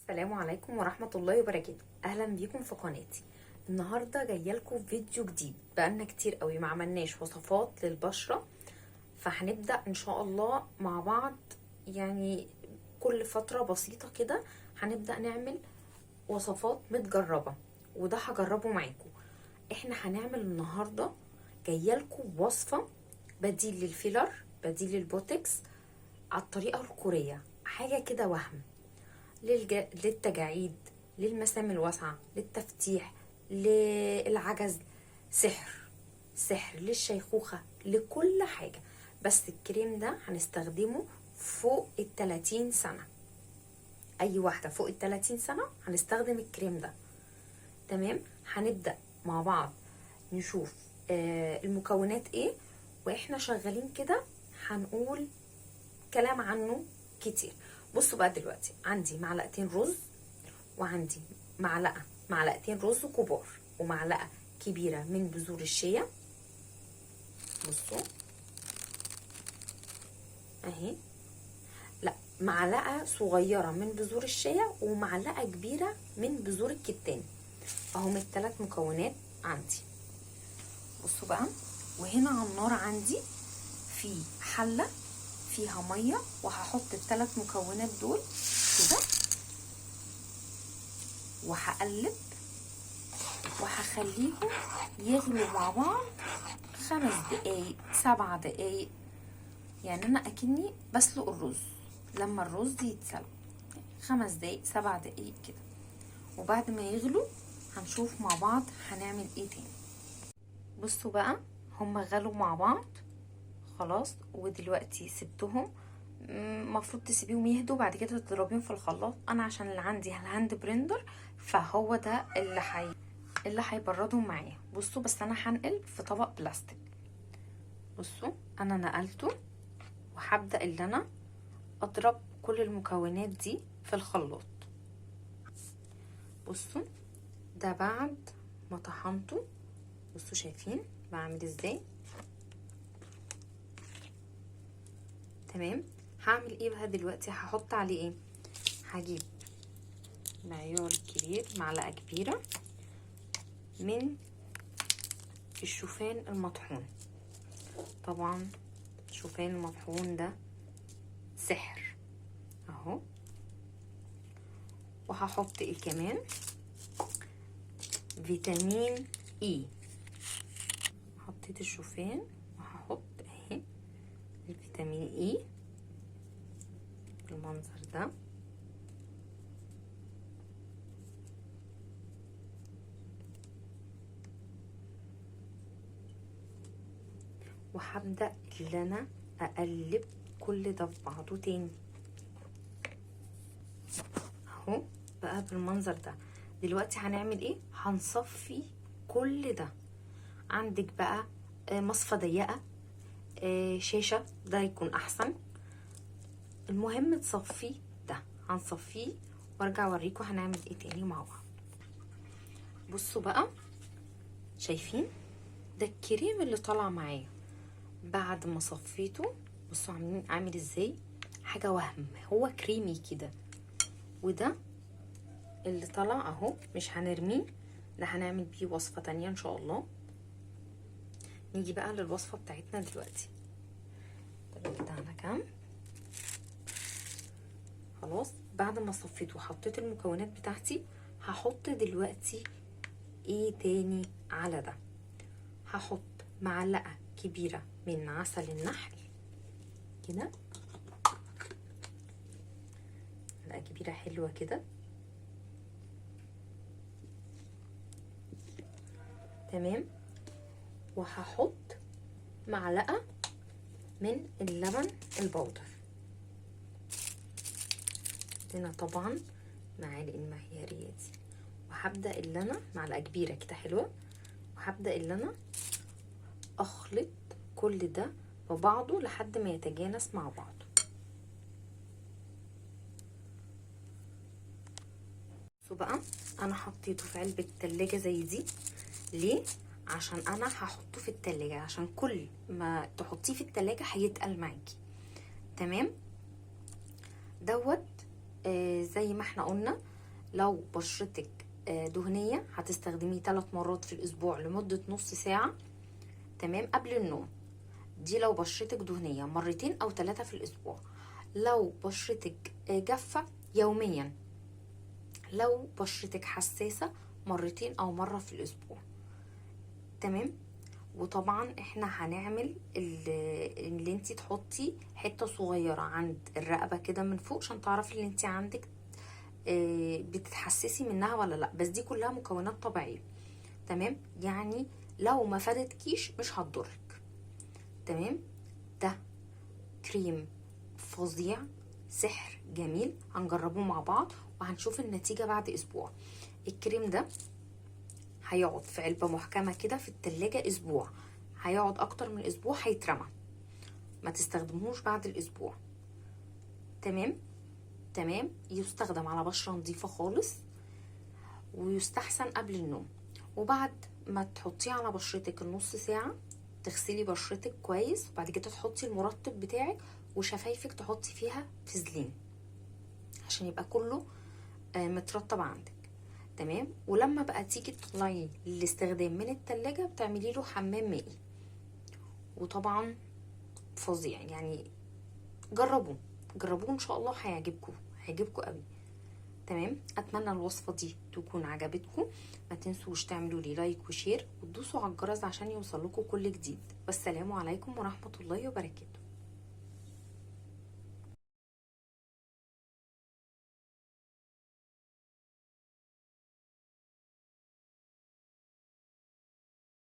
السلام عليكم ورحمة الله وبركاته. اهلا بيكم في قناتي. النهاردة جاية لكم فيديو جديد. بقالنا كتير قوي ما عملناش وصفات للبشرة، فهنبدأ ان شاء الله مع بعض. يعني كل فترة بسيطة كده هنبدأ نعمل وصفات متجربة، وده هجربه معاكم. احنا هنعمل النهاردة جاية لكم وصفة بديل للفيلر، بديل للبوتكس على الطريقة الكورية. حاجة كده وهم للتجاعيد، للمسام الواسعة، للتفتيح، للعجز، سحر للشيخوخة، لكل حاجة. بس الكريم ده هنستخدمه فوق ال30 سنة. اي واحدة فوق ال30 سنة هنستخدم الكريم ده. تمام، هنبدأ مع بعض نشوف المكونات ايه، واحنا شغالين كده هنقول كلام عنه كتير. بصوا بقى، دلوقتي عندي معلقتين رز، وعندي معلقتين رز كبار، ومعلقه كبيره من بذور الشيا. بصوا اهي، لا، معلقه صغيره من بذور الشيا ومعلقه كبيره من بذور الكتان. اهم الثلاث مكونات عندي. بصوا بقى، وهنا على النار عندي في حله فيها ميه، وهحط الثلاث مكونات دول كده، وهقلب وهخليهم يغلوا مع بعض 5 دقايق 7 دقايق. يعني انا اكني بسلق الرز، لما الرز يتسلق 5 دقايق 7 دقايق كده. وبعد ما يغلوا هنشوف مع بعض هنعمل ايه تاني. بصوا بقى، هما غلوا مع بعض خلاص، ودلوقتي سبتهم. المفروض تسيبيهم يهدوا، بعد كده تضربيهم في الخلاط. انا عشان اللي عندي الهاند بريندر، فهو ده اللي هيبردهم معايا. بصوا، بس انا هنقل في طبق بلاستيك. بصوا انا نقلته، وهبدأ اللي انا اضرب كل المكونات دي في الخلاط. بصوا ده بعد ما طحنته. بصوا شايفين بعمل ازاي؟ تمام. هعمل ايه بقى دلوقتي؟ هحط عليه ايه؟ هجيب معيار كبير، معلقة كبيرة من الشوفان المطحون. طبعا الشوفان المطحون ده سحر اهو. وهحط ايه كمان؟ فيتامين اي. حطيت الشوفان، وهحط اهي الفيتامين اي بالمنظر ده. وهبدأ اللي انا اقلب كل ده في بعضه تاني اهو بقى بالمنظر ده. دلوقتي هنعمل ايه؟ هنصفي كل ده. عندك بقى مصفى ضيقة، شاشة، ده يكون احسن. المهم تصفي ده. هنصفيه وارجع اوريكم هنعمل ايه تاني مع بعض. بصوا بقى، شايفين ده الكريم اللي طالع معايا بعد ما صفيته؟ بصوا عامل ازاي؟ حاجه وهم، هو كريمي كده. وده اللي طلع اهو، مش هنرميه، ده هنعمل بيه وصفه تانية ان شاء الله. نيجي بقى للوصفه بتاعتنا دلوقتي. طب بتاعنا كام؟ خلاص، بعد ما صفيت وحطيت المكونات بتاعتي، هحط دلوقتي ايه تاني على ده؟ هحط معلقه كبيره من عسل النحل كده، معلقه كبيره حلوه كده. تمام. وهحط معلقه من اللبن البودر. هنا طبعا معالق المعياريه دي. وهبدا اللي انا معلقه كبيره كده حلوه، وهبدا اللي انا اخلط كل ده ببعضه لحد ما يتجانس مع بعضه. بصوا بقى، انا حطيته في علبه تلاجة زي دي. ليه؟ عشان انا هحطه في التلاجة، عشان كل ما تحطيه في التلاجة هيتقل معاكي. تمام دوت. زي ما احنا قلنا لو بشرتك دهنية هتستخدميه 3 مرات في الاسبوع لمدة نص ساعة، تمام، قبل النوم. دي لو بشرتك دهنية 2 أو 3 في الاسبوع. لو بشرتك جافة يوميا. لو بشرتك حساسة 2 أو مرة في الاسبوع، تمام. وطبعا احنا هنعمل اللي انتي تحطي حته صغيره عند الرقبه كده من فوق عشان تعرفي اللي انتي عندك بتتحسسي منها ولا لا. بس دي كلها مكونات طبيعيه، تمام، يعني لو ما فادتكيش مش هتضرك، تمام. ده كريم فظيع، سحر جميل، هنجربه مع بعض وهنشوف النتيجه بعد اسبوع. الكريم ده هيقعد في علبة محكمة كده في التلاجة اسبوع، هيقعد اكتر من اسبوع هيترمى، ما تستخدموش بعد الاسبوع، تمام. تمام، يستخدم على بشرة نظيفة خالص، ويستحسن قبل النوم. وبعد ما تحطيه على بشرتك النص ساعة تغسلي بشرتك كويس، وبعد كده تحطي المرطب بتاعك، وشفايفك تحطي فيها فازلين عشان يبقى كله مترطب عندك، تمام. ولما بقى تيجي تطلعي للاستخدام من التلاجة بتعملي له حمام مائي، وطبعا فظيع يعني. جربوه جربوه ان شاء الله هيعجبكم قوي، تمام. اتمنى الوصفة دي تكون عجبتكم. ما تنسوش تعملوا لي لايك وشير وتدوسوا على الجرس عشان يوصلكم كل جديد. والسلام عليكم ورحمة الله وبركاته.